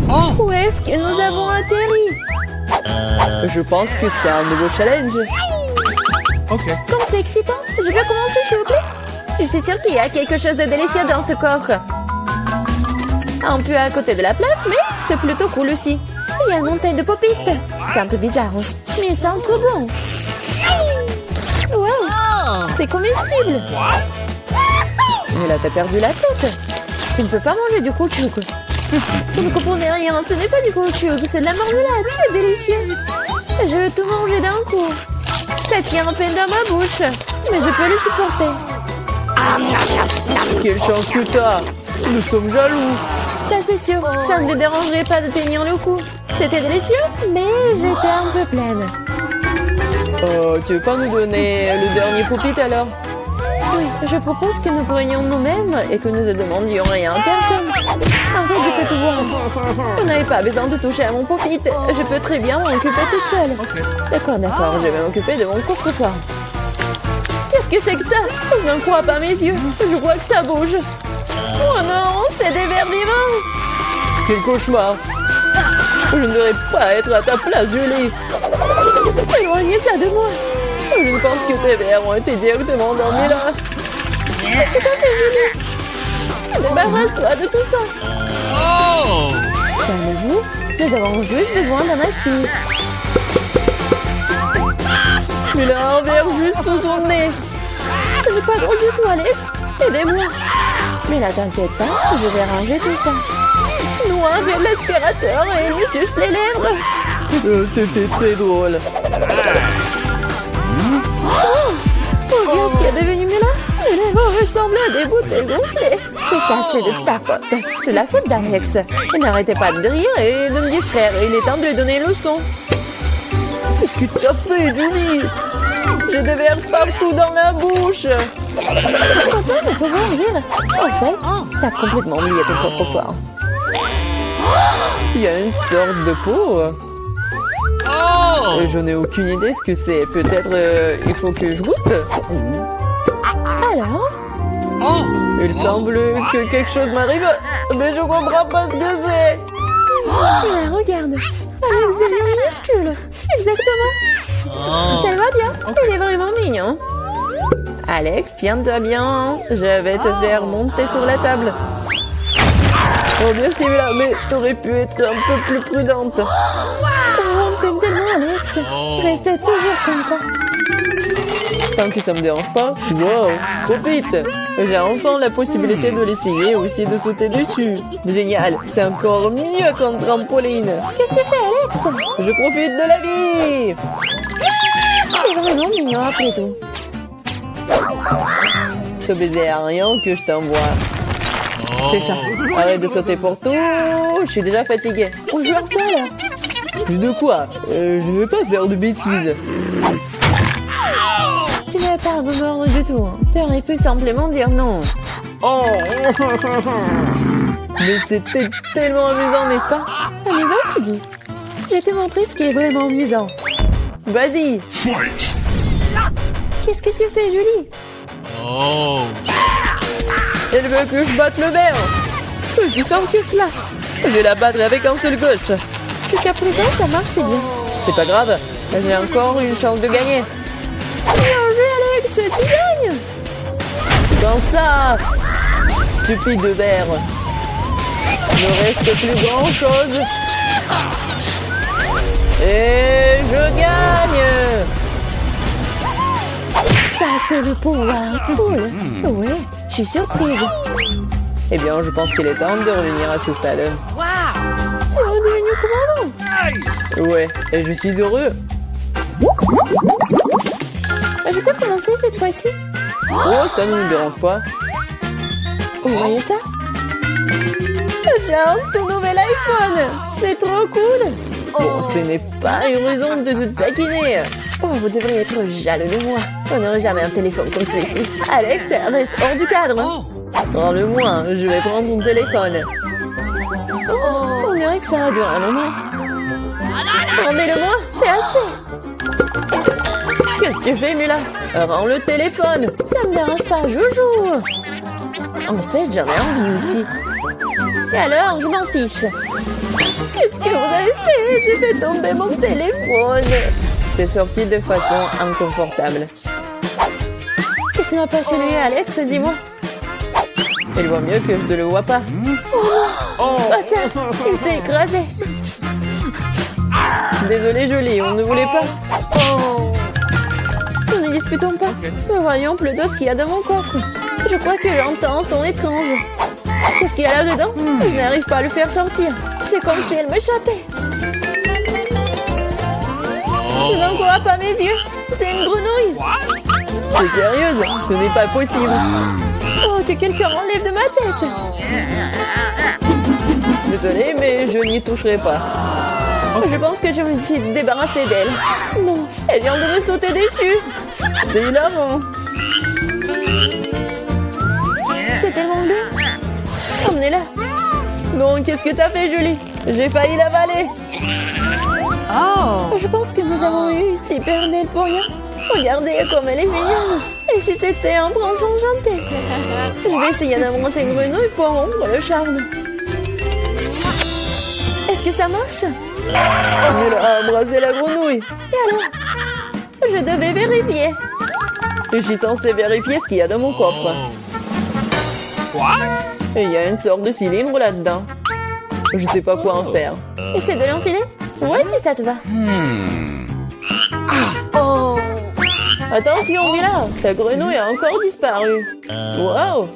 Où est-ce que nous avons atterri? Je pense que c'est un nouveau challenge. Comme c'est excitant! Je peux commencer, s'il vous plaît? Je suis sûre qu'il y a quelque chose de délicieux dans ce corps. Un peu à côté de la plaque, mais c'est plutôt cool aussi. Il y a une montagne de pop-it. C'est un peu bizarre, hein, mais ça sent trop bon. Wow! C'est comestible. Mais là, t'as perdu la tête. Tu ne peux pas manger du caoutchouc. Vous ne comprenez rien, ce n'est pas du caoutchouc, c'est de la marmelade, c'est délicieux. Je veux tout manger d'un coup. Ça tient à peine dans ma bouche, mais je peux le supporter. Quelle chance que t'as! Nous sommes jaloux! Ça c'est sûr, ça ne me dérangerait pas de tenir le coup. C'était délicieux, mais j'étais un peu pleine. Oh, tu veux pas nous donner le dernier pop-it alors? Oui, je propose que nous prenions nous-mêmes et que nous ne demandions rien à personne. En fait, je peux tout voir. Vous n'avez pas besoin de toucher à mon pop-it. Je peux très bien m'en occuper toute seule. D'accord, je vais m'occuper de mon coffre-fort. Qu'est-ce que c'est que ça? Je ne crois pas mes yeux. Je vois que ça bouge. Oh non, c'est des vers vivants. Quel cauchemar! Je ne devrais pas être à ta place, Julie! Éloignez ça de moi. Je ne pense que tes vers ont été directement endormis là. Tout à fait, Julie. Débarrasse-toi de tout ça. Calmez-vous, nous avons juste besoin d'un aspire. Il a un verre juste sous son nez. Ce n'est pas drôle du tout, Alex. Aidez-moi. Mais là, t'inquiète pas, je vais ranger tout ça. Nous enlevons l'aspirateur et nous suce les lèvres. C'était très drôle. Oh, bien ce qui est devenu là. Les lèvres ressemblent à des bouteilles gonflées. Tout ça, c'est de ta faute. C'est la faute d'Alex. Il n'arrêtait pas de rire et de me distraire. Il est temps de lui donner une leçon. Qu'est-ce que tu as fait, Julie? J'ai des vers partout dans la bouche. Pourquoi ne peut rien dire? En fait, t'as complètement oublié ton coffre-fort. Il y a une sorte de peau. Et je n'ai aucune idée ce que c'est. Peut-être il faut que je goûte. Alors? Il semble que quelque chose m'arrive, mais je comprends pas ce que c'est. Là, regarde. Alex devient minuscule. Exactement. Ça va bien. Il est vraiment mignon. Alex, tiens-toi bien. Je vais te faire monter sur la table. Oh, merci, mais t'aurais pu être un peu plus prudente. On t'aime tellement, Alex. Restez toujours comme ça. Tant que ça me dérange pas. Wow, trop vite. J'ai enfin la possibilité de l'essayer et aussi de sauter dessus. Génial, c'est encore mieux qu'un trampoline. Qu'est-ce que tu fais, Alex? Je profite de la vie. C'est vraiment mignon après tout. Ce baiser aérien que je t'envoie. C'est ça. Arrête de sauter pour tout. Je suis déjà fatiguée. On joue à quoi là? Plus de quoi? Je ne vais pas faire de bêtises. Tu n'avais pas à me mordre du tout. Tu aurais pu simplement dire non. Oh. Mais c'était tellement amusant, n'est-ce pas? Amusant, tu dis? Je vais te montrer ce qui est vraiment amusant. Vas-y. Qu'est-ce que tu fais, Julie? Elle veut que je batte le verre. C'est aussi simple que cela. Je vais la battre avec un seul coach. Jusqu'à présent, ça marche, c'est bien. C'est pas grave. J'ai encore une chance de gagner. Bien joué, Alex, tu gagnes. Dans ça, stupide de verre. Il ne reste plus grand chose. Et je gagne. Ça, c'est le pouvoir. Cool. Ouais, je suis surprise. Eh bien, je pense qu'il est temps de revenir à ce stade. Tu es redevenu commandant. Ouais, et je suis heureux. Je peux commencer cette fois-ci? Oh, ça ne me dérange pas. Vous voyez ça? J'ai un tout nouvel iPhone. C'est trop cool. Bon, ce n'est pas une raison de te taquiner. Oh, vous devriez être jaloux de moi. On n'aurait jamais un téléphone comme celui-ci. Alex, reste hors du cadre. Prends-le-moi, je vais prendre ton téléphone. Oh, on dirait que ça a duré un moment. Rendez-le-moi, c'est assez. Qu'est-ce que tu fais, Mila? Rends le téléphone. Ça me dérange pas, je joue. En fait, j'en ai envie aussi. Et alors, je m'en fiche. Qu'est-ce que vous avez fait? J'ai fait tomber mon téléphone. C'est sorti de façon inconfortable. Qu'est-ce qui m'a pas chez lui, Alex? Dis-moi. Il voit mieux que je ne le vois pas. Oh, ça, il s'est écrasé. Désolé, Julie, on ne voulait pas. Oh. Ne disputons pas. Mais voyons plutôt ce qu'il y a dans mon coffre. Je crois que j'entends un son étrange. Qu'est-ce qu'il y a là-dedans? Je n'arrive pas à le faire sortir. C'est comme si elle m'échappait. Je n'en crois pas mes yeux. C'est une grenouille. T'es sérieuse? Ce n'est pas possible. Oh, que quelqu'un enlève de ma tête. Désolé, mais je n'y toucherai pas. Je pense que je me suis débarrassée d'elle. Non, elle vient de me sauter dessus. C'est hilarant. C'est tellement bleu. Emmenez-la. Non, qu'est-ce que t'as fait, Julie? J'ai failli l'avaler. Je pense que nous avons eu super net pour rien. Regardez comme elle est mignonne. Et si c'était un prince enchanté? Je vais essayer d'embrasser une grenouille pour rompre le charme. Est-ce que ça marche? Elle a embrassé la grenouille. Et alors? Je devais vérifier. Je suis censée vérifier ce qu'il y a dans mon coffre. Et il y a une sorte de cylindre là-dedans. Je sais pas quoi en faire. Essaie de l'enfiler? Ouais, si ça te va. Oh. Attention, Mila, ta grenouille a encore disparu. Waouh!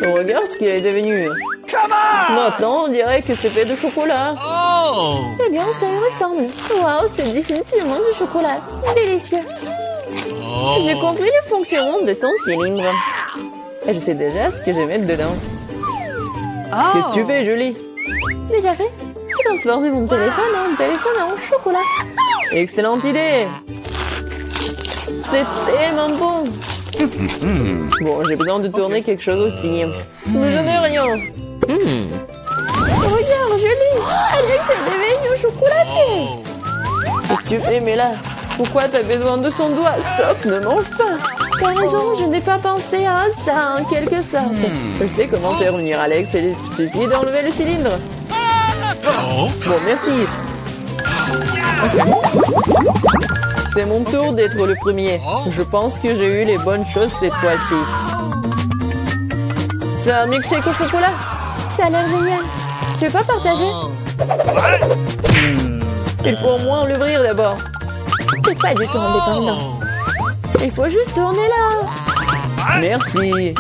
Regarde ce qu'il est devenu. Maintenant, on dirait que c'est fait de chocolat. Eh bien, ça y ressemble. Waouh, c'est définitivement du chocolat. Délicieux. J'ai compris le fonctionnement de ton cylindre. Et je sais déjà ce que je vais mettre dedans. Qu'est-ce que tu fais, Julie? Déjà fait? J'ai transformé mon téléphone en chocolat. Excellente idée! C'est tellement bon! Bon, j'ai besoin de tourner quelque chose aussi. Mais je n'ai rien. Regarde, Julie! Alex est devenu chocolaté! Qu'est-ce que tu fais, mais là? Pourquoi t'as besoin de son doigt? Stop, ne mange pas! T'as raison, je n'ai pas pensé à ça en quelque sorte. Je sais comment faire revenir Alex, il suffit d'enlever le cylindre. Bon, merci. C'est mon tour d'être le premier. Je pense que j'ai eu les bonnes choses cette fois-ci. C'est un milkshake au chocolat? Ça a l'air génial. Tu veux pas partager? Il faut au moins l'ouvrir d'abord. T'es pas du tout indépendant. Il faut juste tourner là. Merci.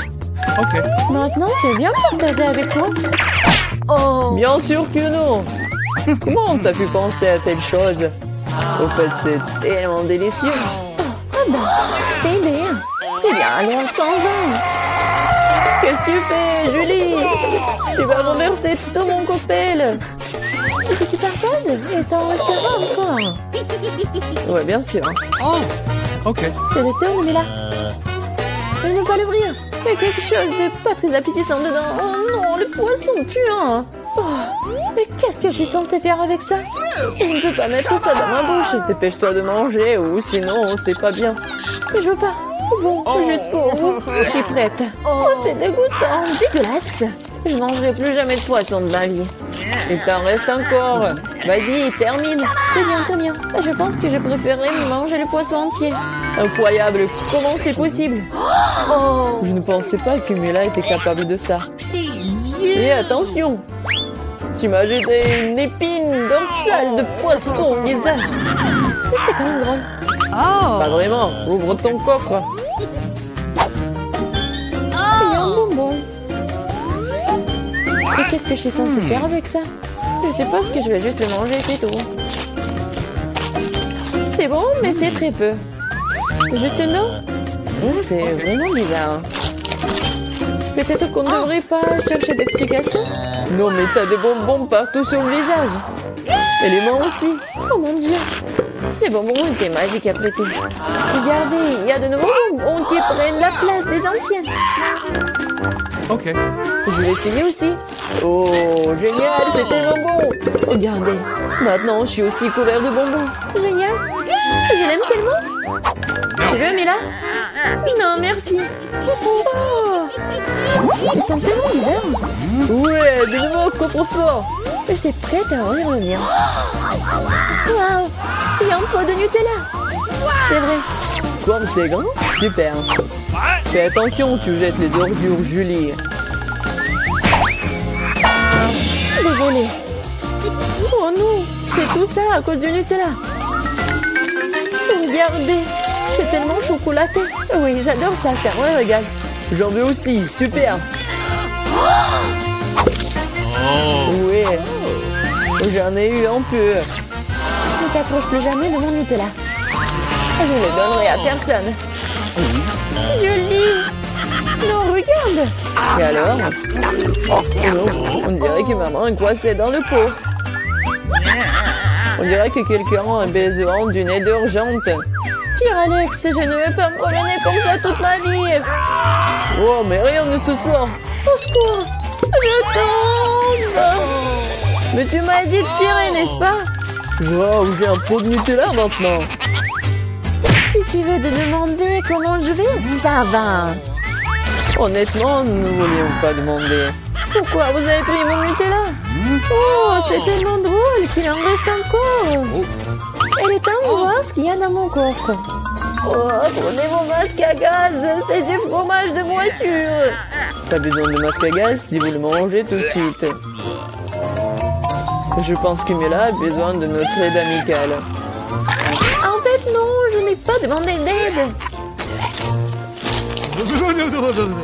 Maintenant, tu veux bien partager avec moi? Oh. Bien sûr que non. Comment t'as pu penser à telle chose? Au fait, c'est tellement délicieux. Ah bah, t'es bien. C'est bien, alors t'en. Qu'est-ce que tu fais, Julie? Tu vas renverser tout mon cocktail. Est-ce que tu partages? Et t'en resteras encore. Ouais, bien sûr. C'est le tour, mais là. Je ne peux pas l'ouvrir. Il y a quelque chose de pas très appétissant dedans. Oh non, le poisson puant. Oh, mais qu'est-ce que je suis censée faire avec ça? Je ne peux pas mettre ça dans ma bouche. Dépêche-toi de manger ou sinon c'est pas bien. Mais je veux pas. Bon, juste pour vous, je suis prête. Oh, c'est dégoûtant, dégueulasse. Je ne mangerai plus jamais de poisson de ma vie. Il t'en reste encore. Vas-y, termine. Très bien. Je pense que je préférerais manger le poisson entier. Incroyable. Comment c'est possible? Oh. Je ne pensais pas que Mila était capable de ça. Et attention, tu m'as jeté une épine dorsale de poisson au visage. C'était quand même drôle. Pas vraiment. Ouvre ton coffre. Il y a un bonbon. Et qu'est-ce que je suis censée faire avec ça? Je suppose que je vais juste le manger, c'est tout. C'est bon, mais c'est très peu. Juste une eau? C'est vraiment bizarre. Peut-être qu'on ne devrait pas chercher d'explications? Non, mais t'as des bonbons partout sur le visage. Et les mains aussi. Oh mon Dieu. Les bonbons étaient magiques après tout. Regardez, il y a de nouveaux bonbons qui prennent la place des anciens. Je vais essayer aussi. Oh, génial, c'est tellement bon. Regardez, maintenant je suis aussi couvert de bonbons. Génial. Je l'aime tellement. Tu veux, Mila? Non, merci. Oh. Ils sont tellement bizarres. Ouais, donne-moi un coffre-fort. Je suis prête à ouvrir le mien. Waouh! Il y a un pot de Nutella. C'est vrai. Comme c'est grand, super. Fais attention, tu jettes les ordures, Julie. Désolée. Oh non, c'est tout ça à cause du Nutella. Regardez, c'est tellement chocolaté. Oui, j'adore ça, c'est un régal. J'en veux aussi, super. Ouais, j'en ai eu un peu. Ne t'approche plus jamais de mon Nutella. Je ne le donnerai à personne. Julie! Non, regarde! Et alors? Oh non, on dirait que maman est coincée dans le pot. On dirait que quelqu'un a besoin d'une aide urgente. Tire, Alex, je ne vais pas me promener comme ça toute ma vie. Oh, mais rien ne se sort. Au secours! Je tombe! Mais tu m'as dit de tirer, n'est-ce pas? Wow, j'ai un pot de Nutella maintenant. Si tu veux te demander comment je vais, ça va. Honnêtement, nous ne voulions pas demander. Pourquoi vous avez pris mon Nutella? Oh, c'est tellement drôle qu'il en reste encore. Elle est temps de voir ce qu'il y a dans mon coffre. Oh, prenez mon masque à gaz, c'est du fromage de voiture. Pas besoin de masque à gaz si vous le mangez tout de suite. Je pense que Mila a besoin de notre aide amicale. En fait, non, je n'ai pas demandé d'aide.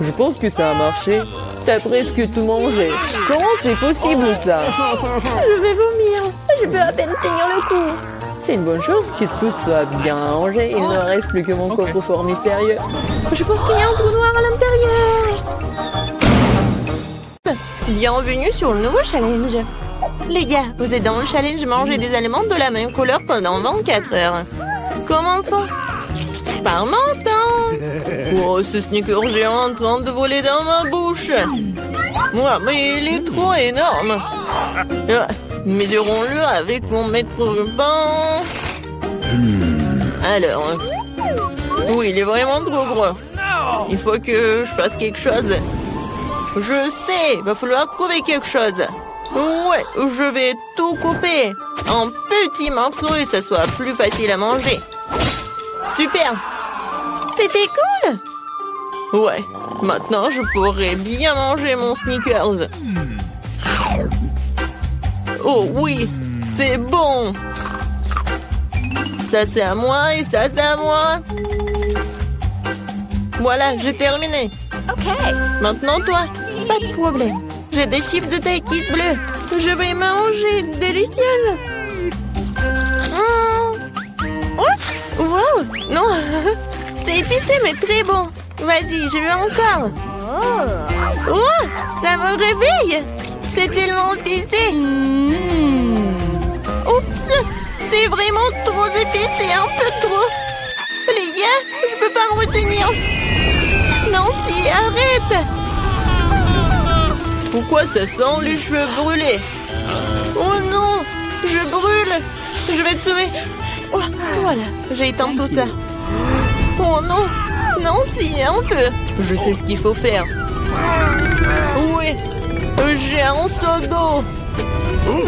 Je pense que ça a marché. T'as presque tout mangé. Comment c'est possible ça? Je vais vomir. Je peux à peine tenir le coup. C'est une bonne chose que tout soit bien rangé. Il ne reste plus que mon coffre-fort mystérieux. Je pense qu'il y a un trou noir à l'intérieur. Bienvenue sur le nouveau challenge. Les gars, vous êtes dans le challenge manger des aliments de la même couleur pendant 24 heures. Commençons. Par mon temps. Oh, ce sneaker géant en train de voler dans ma bouche. Ouais, mais il est trop énorme. Mesurons-le avec mon mètre ruban. Alors, oui, il est vraiment trop gros. Il faut que je fasse quelque chose. Je sais, il va falloir trouver quelque chose. Ouais, je vais tout couper en petits morceaux et ça soit plus facile à manger. Super! C'était cool! Ouais, maintenant je pourrais bien manger mon Snickers. Oh oui, c'est bon! Ça c'est à moi et ça c'est à moi. Voilà, j'ai terminé. Ok. Maintenant toi. Pas de problème. J'ai des chips de taille Kiss bleu. Je vais manger. Délicieuse. Oh! Wow! Non! C'est épicé mais très bon. Vas-y, je veux encore. Oh! Ça me réveille. C'est tellement épicé. Oups! C'est vraiment trop épicé, un peu trop. Les gars, je peux pas me retenir. Nancy, arrête! Pourquoi ça sent les cheveux brûlés? Oh non! Je brûle! Je vais te sauver! Oh, voilà, j'ai éteint tout ça. Oh non! Nancy, un peu! Je sais ce qu'il faut faire. Oui, j'ai un seau d'eau.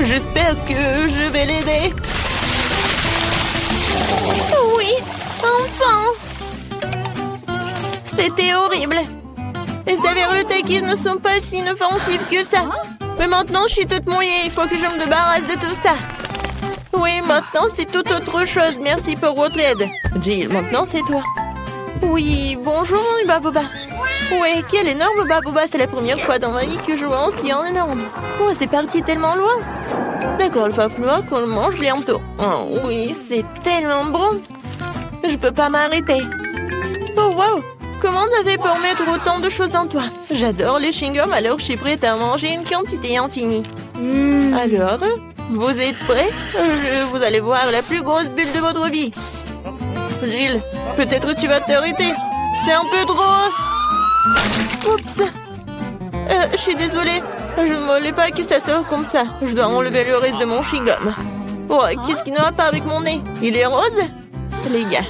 J'espère que je vais l'aider. Oui, enfin! C'était horrible. Les saveurs de Takis ne sont pas si inoffensives que ça. Mais maintenant, je suis toute mouillée. Il faut que je me débarrasse de tout ça. Oui, maintenant, c'est tout autre chose. Merci pour votre aide. Jill, maintenant c'est toi. Oui, bonjour, mon Baboba. Ouais, quel énorme Baboba. C'est la première fois dans ma vie que je vois un si énorme. Oh, c'est parti tellement loin. D'accord, il va falloir qu'on le mange bientôt. Oh oui, c'est tellement bon. Je peux pas m'arrêter. Oh, wow. Comment t'avais pour mettre autant de choses en toi? J'adore les chewing-gums, alors je suis prête à manger une quantité infinie. Alors, vous êtes prêts? Vous allez voir la plus grosse bulle de votre vie. Jill, peut-être tu vas t'arrêter. C'est un peu trop. Oups. Je suis désolée. Je ne voulais pas que ça sorte comme ça. Je dois enlever le reste de mon chewing-gum. Oh, qu'est-ce qui ne va pas avec mon nez? Il est rose? Les gars,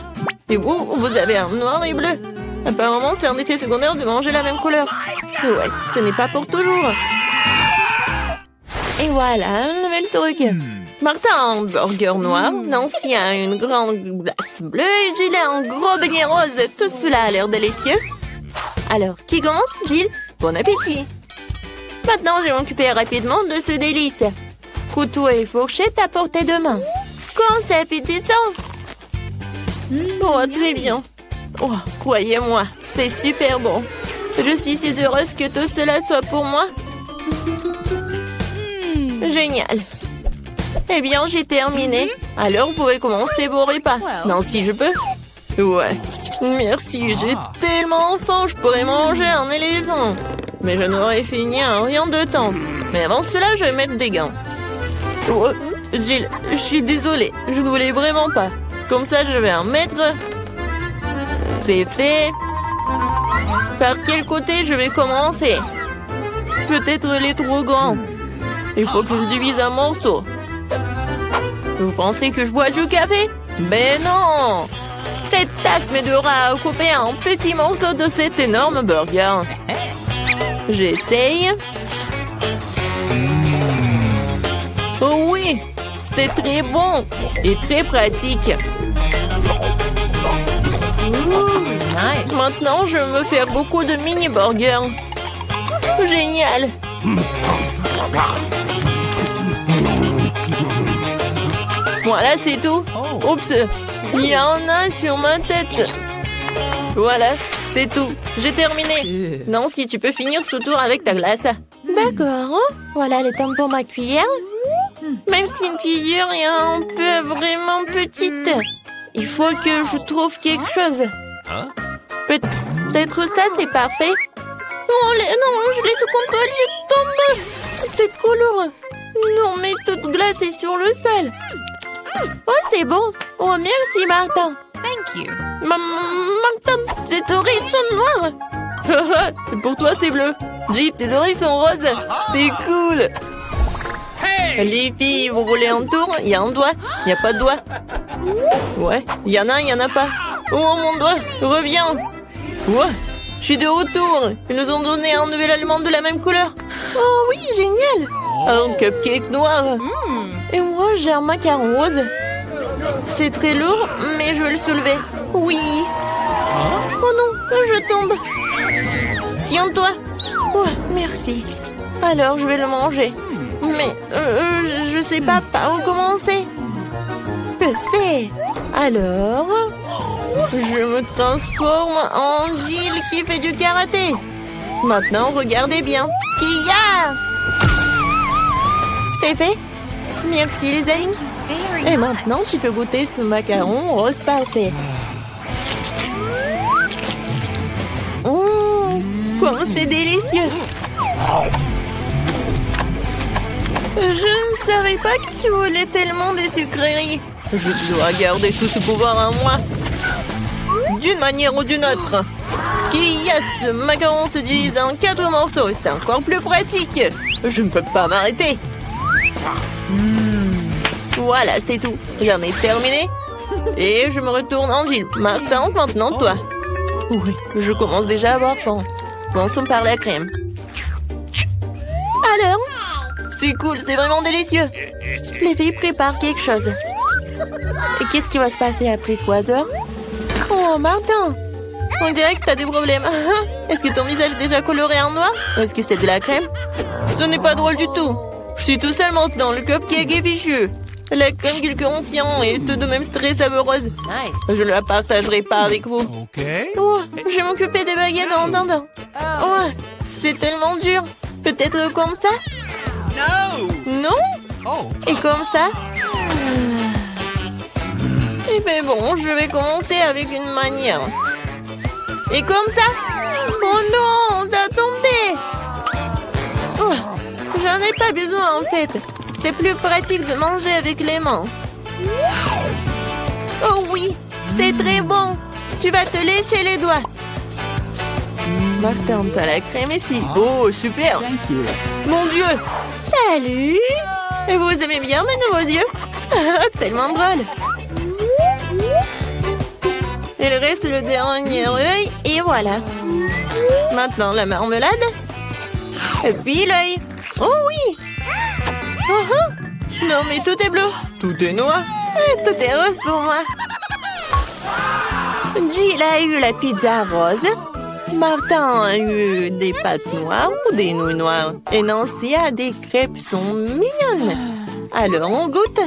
Et vous avez un noir et bleu. Apparemment, c'est un effet secondaire de manger la même couleur. Ouais, ce n'est pas pour toujours. Et voilà, un nouvel truc. Martin a un burger noir, Nancy a une grande glace bleue et Jill a un gros beignet rose. Tout cela a l'air délicieux. Alors, qui commence? Jill, bon appétit. Maintenant, je vais m'occuper rapidement de ce délice. Couteau et fourchette à portée de main. Quand c'est appétissant! Oh, très bien. Oh, croyez-moi, c'est super bon. Je suis si heureuse que tout cela soit pour moi. Génial. Eh bien, j'ai terminé. Alors, vous pouvez commencer vos repas. Non, si je peux. Ouais. Merci, j'ai tellement faim, je pourrais manger un éléphant. Mais je n'aurais fini en rien de temps. Mais avant cela, je vais mettre des gants. Oh, Jill, je suis désolée, je ne voulais vraiment pas. Comme ça, je vais en mettre. C'est fait. Par quel côté je vais commencer? Peut-être les trop grands. Il faut que je divise un morceau. Vous pensez que je bois du café? Ben non! Cette tasse m'aidera à couper un petit morceau de cet énorme burger. J'essaye. Oh oui! C'est très bon et très pratique. Nice. Maintenant, je vais me faire beaucoup de mini-burgers. Génial! Voilà, c'est tout. Oups, il y en a sur ma tête. Voilà, c'est tout. J'ai terminé. Non, si tu peux finir ce tour avec ta glace. D'accord. Voilà les pommes pour ma cuillère. Même si une cuillère est un peu vraiment petite, il faut que je trouve quelque chose. Peut-être ça, c'est parfait. Oh, non, je l'ai sous contrôle, je tombe. C'est trop lourd. Non, mais toute glace est sur le sol. Oh, c'est bon. Oh, merci, Martin. Thank you. Martin, tes oreilles sont noires. Pour toi, c'est bleu. J, tes oreilles sont roses. C'est cool. Les filles, vous voulez un tour? Il y a un doigt. Il n'y a pas de doigt. Ouais, il y en a, il n'y en a pas. Oh, mon doigt, reviens. Ouais, je suis de retour. Ils nous ont donné un nouvel aliment de la même couleur. Oh oui, génial. Un cupcake noir. Et moi, j'ai un macaron rose. C'est très lourd, mais je vais le soulever. Oui. Oh non, je tombe. Tiens-toi. Ouais, merci. Alors, je vais le manger. Mais je sais pas par où commencer. Je sais. Alors, je me transforme en Jill qui fait du karaté. Maintenant, regardez bien. Kia! C'est fait. Merci les amis. Et maintenant, tu peux goûter ce macaron rose parfait. Comment c'est délicieux. Je ne savais pas que tu voulais tellement des sucreries. Je dois garder tout ce pouvoir en moi. D'une manière ou d'une autre. Qui a ce macaron se divise en 4 morceaux. C'est encore plus pratique. Je ne peux pas m'arrêter. Voilà, c'est tout. J'en ai terminé. Et je me retourne en Jill. Martin, maintenant toi. Oui, je commence déjà à avoir faim. Commençons par la crème. Alors? C'est cool, c'est vraiment délicieux. Les filles préparent quelque chose. Et qu'est-ce qui va se passer après 3 heures? Oh, Martin! On dirait que t'as des problèmes. Est-ce que ton visage est déjà coloré en noir? Ou est-ce que c'est de la crème? Ce n'est pas drôle du tout. Je suis tout seul maintenant, le cupcake est fichu. La crème qu'il contient est tout de même très savoureuse. Nice. Je ne la partagerai pas avec vous. Oh, je vais m'occuper des baguettes en attendant. Oh, c'est tellement dur. Peut-être comme ça? Non? Et comme ça? Eh ben bon, je vais commencer avec une manière. Et comme ça? Oh non, ça a tombé. Oh, j'en ai pas besoin en fait. C'est plus pratique de manger avec les mains. Oh oui, c'est très bon. Tu vas te lécher les doigts. Martin, t'as la crème ici. Oh, super. Mon Dieu. Salut. Et vous aimez bien mes nouveaux yeux? Tellement drôle. Il reste le dernier œil et voilà. Maintenant la marmelade. Et puis l'œil. Oh oui. Non mais tout est bleu. Tout est noir. Tout est rose pour moi. Jill a eu la pizza rose. Martin a eu des pâtes noires ou des nouilles noires. Et Nancy a des crêpes sont mignonnes. Alors on goûte.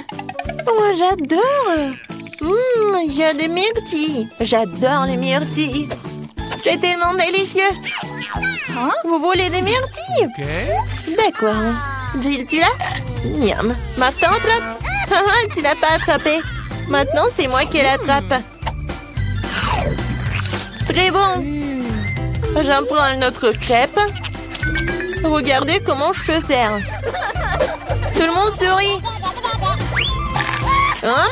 Moi j'adore. Il y a des myrtilles. J'adore les myrtilles. C'est tellement délicieux. Vous voulez des myrtilles? D'accord. Jill, tu l'as? Miam. Martin, attrape. Tu l'as pas attrapé. Maintenant, c'est moi qui l'attrape. Très bon. J'en prends une autre crêpe. Regardez comment je peux faire. Tout le monde sourit. Hein?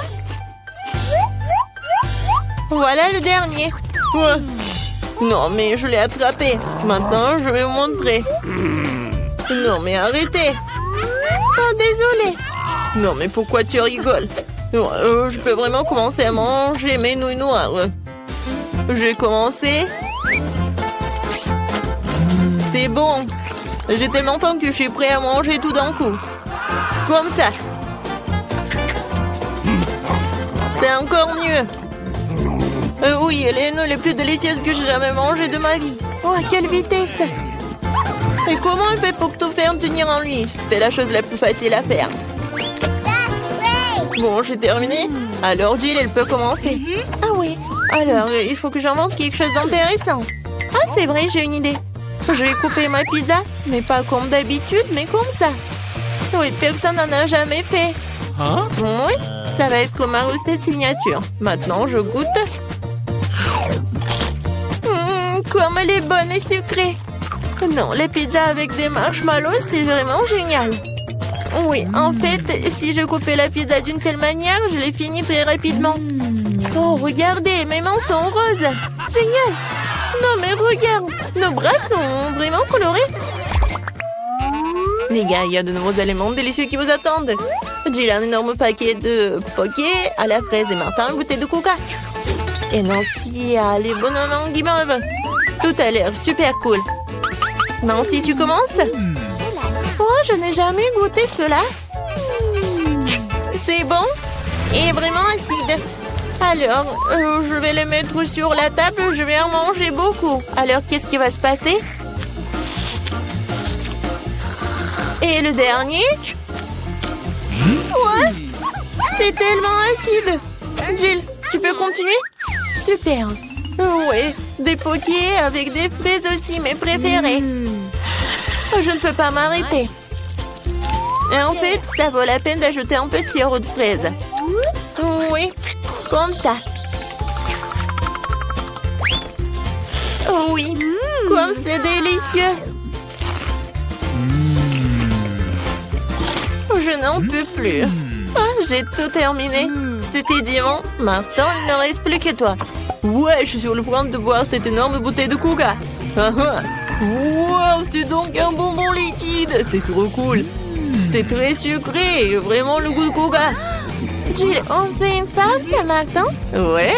Voilà le dernier. Ouais. Non, mais je l'ai attrapé. Maintenant, je vais vous montrer. Non, mais arrêtez. Oh, désolé. Non, mais pourquoi tu rigoles? Je peux vraiment commencer à manger mes nouilles noires. J'ai commencé. C'est bon. J'ai tellement faim que je suis prêt à manger tout d'un coup. Comme ça. C'est encore mieux. Oui, les nouilles les plus délicieuses que j'ai jamais mangées de ma vie. Oh, à quelle vitesse! Et comment elle fait pour tout faire tenir en lui? C'était la chose la plus facile à faire. Bon, j'ai terminé. Alors Jill, elle peut commencer. Ah oui. Alors, il faut que j'invente quelque chose d'intéressant. Ah, c'est vrai, j'ai une idée. Je vais couper ma pizza, mais pas comme d'habitude, mais comme ça. Oui, personne n'en a jamais fait. Oui, ça va être ma recette signature. Maintenant, je goûte. Comme elle est bonne et sucrée. Non, les pizzas avec des marshmallows, c'est vraiment génial. Oui, en fait, si je coupais la pizza d'une telle manière, je l'ai fini très rapidement. Oh, regardez, mes mains sont roses. Génial. Non, mais regarde, nos bras sont vraiment colorés. Les gars, il y a de nouveaux aliments délicieux qui vous attendent. J'ai un énorme paquet de poké à la fraise et Martin une bouteille de coca. Et Nancy a les bonhommes en guimauve. Tout a l'air super cool. Nancy, tu commences? Oh, je n'ai jamais goûté cela. C'est bon et vraiment acide. Alors, je vais les mettre sur la table. Je vais en manger beaucoup. Alors, qu'est-ce qui va se passer? Et le dernier? Ouais, c'est tellement acide. Jill, tu peux continuer? Super. Ouais, des pokés avec des fraises aussi, mes préférés. Je ne peux pas m'arrêter. Et en fait, ça vaut la peine d'ajouter un peu de sirop de fraise. Oui, comme ça. Oh oui, comme c'est délicieux. Je n'en peux plus. Oh, j'ai tout terminé. C'était diamant. Maintenant, il ne reste plus que toi. Ouais, je suis sur le point de boire cette énorme bouteille de coca. Wow, c'est donc un bonbon liquide. C'est trop cool. C'est très sucré. Vraiment le goût de coca. Jill, on se fait une farce, Martin? Ouais.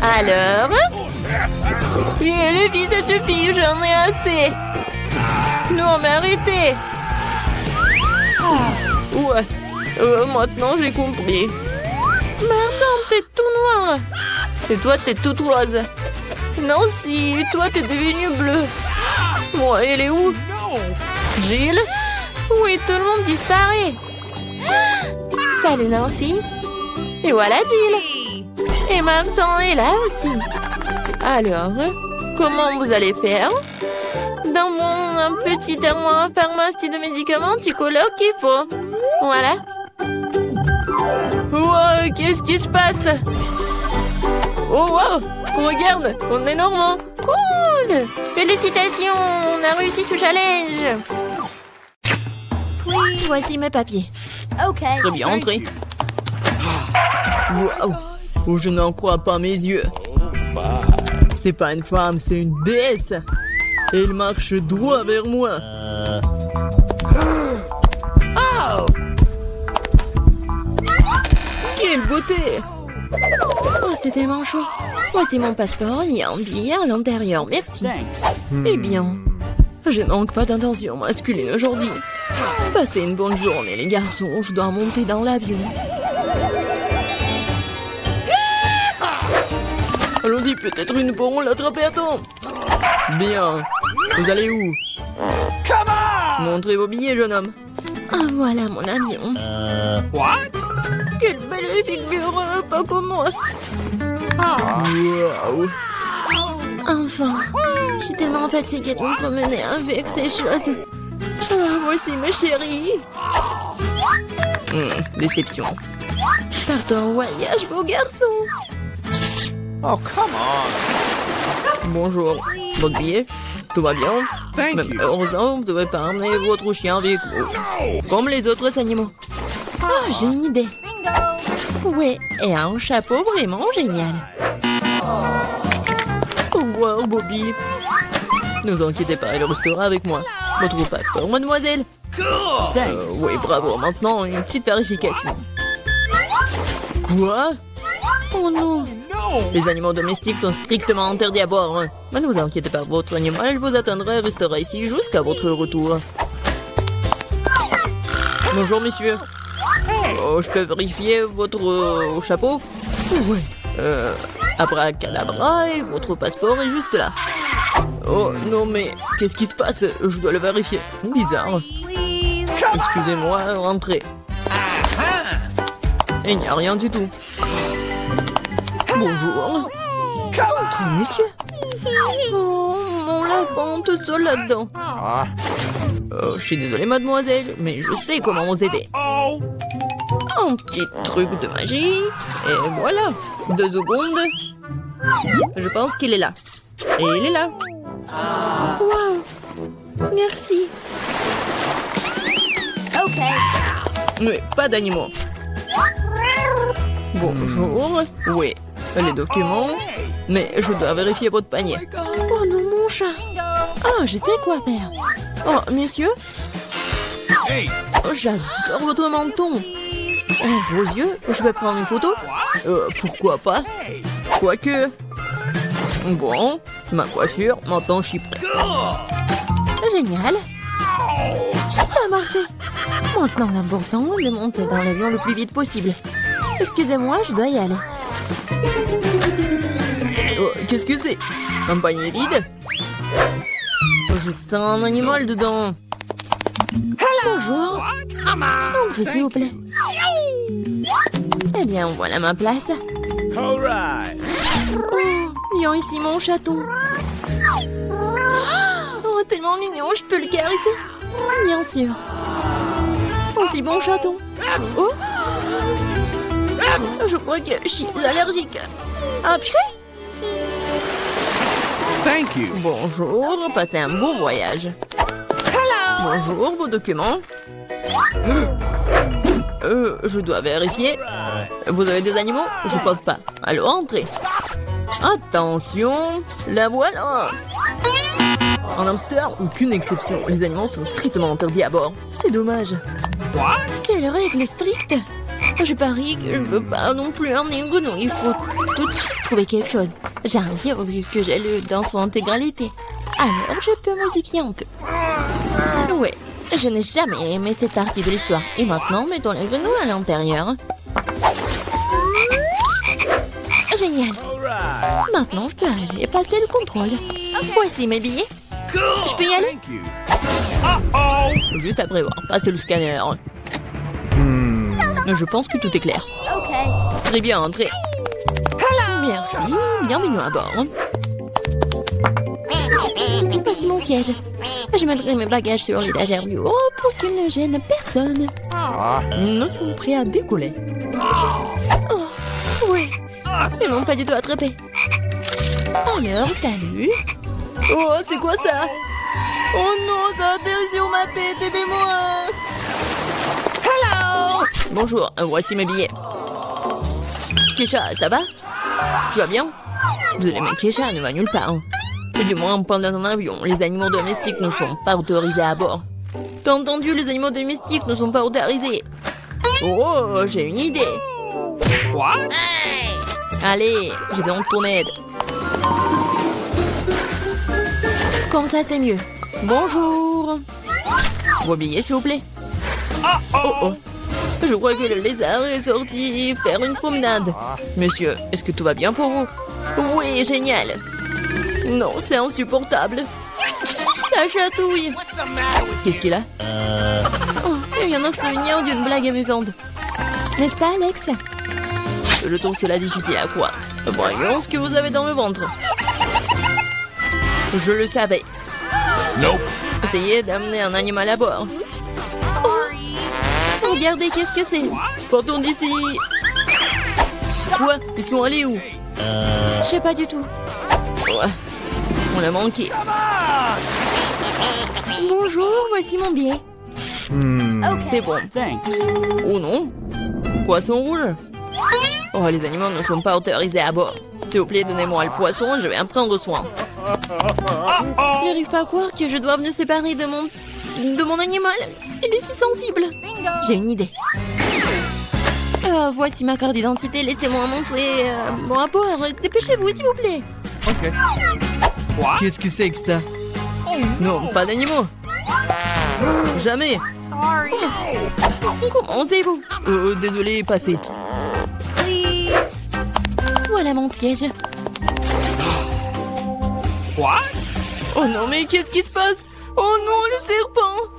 Alors? Et les filles, ça suffit. J'en ai assez. Non, mais arrêtez. Ouais. Maintenant, j'ai compris. Martin, t'es tout noir. Et toi, t'es toute rose. Nancy, toi, t'es devenue bleue. Moi, elle est où? Jill? Oui, tout le monde disparaît. Salut, Nancy. Et voilà, Jill. Et Martin est là aussi. Alors, comment vous allez faire? Dans mon petit armoire pharmacie de médicaments, tu colores qu'il faut. Voilà. Wow, qu'est-ce qui se passe? Oh wow, regarde, on est normand. Cool. Félicitations, on a réussi ce challenge. Voici mes papiers. Très bien, entrez. Wow, oh, je n'en crois pas mes yeux. C'est pas une femme, c'est une déesse. Et elle marche droit vers moi. Oh. Quelle beauté! Oh, c'est tellement chaud. Voici mon passeport, il y a un billet à l'intérieur, merci. Eh bien, je manque pas d'intention masculine aujourd'hui. Passez une bonne journée, les garçons, je dois monter dans l'avion. Allons-y, peut-être une pourront l'attraper à temps. Bien. Vous allez où? Montrez vos billets, jeune homme. Ah, voilà mon avion. Quelle belle figure, pas comme moi. Wow. Enfin, je suis tellement fatiguée de me promener avec ces choses. Ah, voici ma chérie. Déception. Partons en voyage, beau garçon. Oh, come on. Bonjour. Votre billet? Tout va bien? Même heureusement, vous ne devez pas emmener votre chien avec vous. Comme les autres animaux. Ah, j'ai une idée. Oui, et un chapeau vraiment génial. Au revoir, Bobby. Ne vous inquiétez pas, il restera avec moi. Votre passeport, mademoiselle. Oui, bravo. Maintenant, une petite vérification. Quoi? Oh non. Les animaux domestiques sont strictement interdits à bord. Mais ne vous inquiétez pas, votre animal vous attendra et restera ici jusqu'à votre retour. Bonjour, monsieur. Oh, je peux vérifier votre chapeau? Oui. Abracadabra, et votre passeport est juste là. Oh non, mais qu'est-ce qui se passe? Je dois le vérifier. Bizarre. Excusez-moi, rentrez. Il n'y a rien du tout. Bonjour. Entrez, monsieur. Oh, mon lapin tout seul là-dedans. Je suis désolée, mademoiselle, mais je sais comment vous aider. Un petit truc de magie. Et voilà. 2 secondes. Je pense qu'il est là. Et il est là. Waouh. Merci. Ok. Mais pas d'animaux. Bonjour. Oui. Les documents. Mais je dois vérifier votre panier. Oh non, mon chat. Ah, je sais quoi faire. Oh, messieurs. Oh, j'adore votre menton. Oh, vos yeux, je vais prendre une photo. Pourquoi pas? Quoique. Bon, ma coiffure, maintenant je suis prêt. Génial. Ça a marché. Maintenant, l'important est de monter dans l'avion le plus vite possible. Excusez-moi, je dois y aller. Oh, qu'est-ce que c'est? Un panier vide? Je sens un animal dedans. Bonjour. Entrez, s'il vous plaît. Eh bien, voilà ma place. Oh, viens ici, mon chaton. Oh, tellement mignon, je peux le caresser? Bien sûr. Oh, si bon chaton. Oh, je crois que je suis allergique. Ah, purée. Thank you. Bonjour, passez un bon voyage. Bonjour, vos documents. Je dois vérifier. Vous avez des animaux? Je pense pas. Alors, entrez. Attention, la voilà. En hamster, aucune exception. Les animaux sont strictement interdits à bord. C'est dommage. Quelle règle stricte. Je parie que je ne peux pas non plus emmener une grenouille. Il faut tout de suite trouver quelque chose. J'arrive vu que j'ai lu dans son intégralité. Alors, je peux modifier un peu. Ouais, je n'ai jamais aimé cette partie de l'histoire. Et maintenant, mettons la grenouille à l'intérieur. Génial. Maintenant, je peux arriver et passer le contrôle. Voici mes billets. Je peux y aller? Juste après avoir passé le scanner. Je pense que tout est clair. Très bien, entrez. Merci, bienvenue à bord. Voici mon siège. Je mettrai mes bagages sur l'étagère du haut pour qu'ils ne gênent personne. Nous sommes prêts à décoller. Oh, oui. Ils n'ont pas du tout attrapé. Alors, salut. Oh, c'est quoi ça? Oh non, ça atterrit sur ma tête, aidez-moi. Hello. Bonjour, voici mes billets. Kesha, ça va? Tu vas bien? Désolé, mais Kesha ne va nulle part. Et du moins, pendant un avion, les animaux domestiques ne sont pas autorisés à bord. T'as entendu, les animaux domestiques ne sont pas autorisés. Oh, j'ai une idée. Allez, j'ai besoin de ton aide. Comme ça, c'est mieux. Bonjour. Vos billets, s'il vous plaît. Oh oh. Je crois que le lézard est sorti faire une promenade. Monsieur, est-ce que tout va bien pour vous? Oui, génial. Non, c'est insupportable. Ça chatouille. Qu'est-ce qu'il a? Oh, il vient de se souvenir d'une blague amusante. N'est-ce pas, Alex? Je trouve cela difficile à croire. Voyons ce que vous avez dans le ventre. Je le savais. Nope. Essayez d'amener un animal à bord. Oh, regardez, qu'est-ce que c'est? Partons d'ici. Quoi? Ils sont allés où? Je sais pas du tout. Ouais. On l'a manqué. Bonjour, voici mon billet. C'est bon. Oh non. Poisson rouge. Oh, les animaux ne sont pas autorisés à bord. S'il vous plaît, donnez-moi le poisson, je vais en prendre soin. Je n'arrive pas à croire que je doive me séparer de mon animal. Il est si sensible. J'ai une idée. Voici ma carte d'identité. Laissez-moi montrer mon rapport. Dépêchez-vous, s'il vous plaît. Ok. Qu'est-ce que c'est que ça? Non, pas d'animaux. Jamais. Comment allez-vous? Désolé, passez. Voilà mon siège. Oh non, mais qu'est-ce qui se passe? Oh non, le serpent!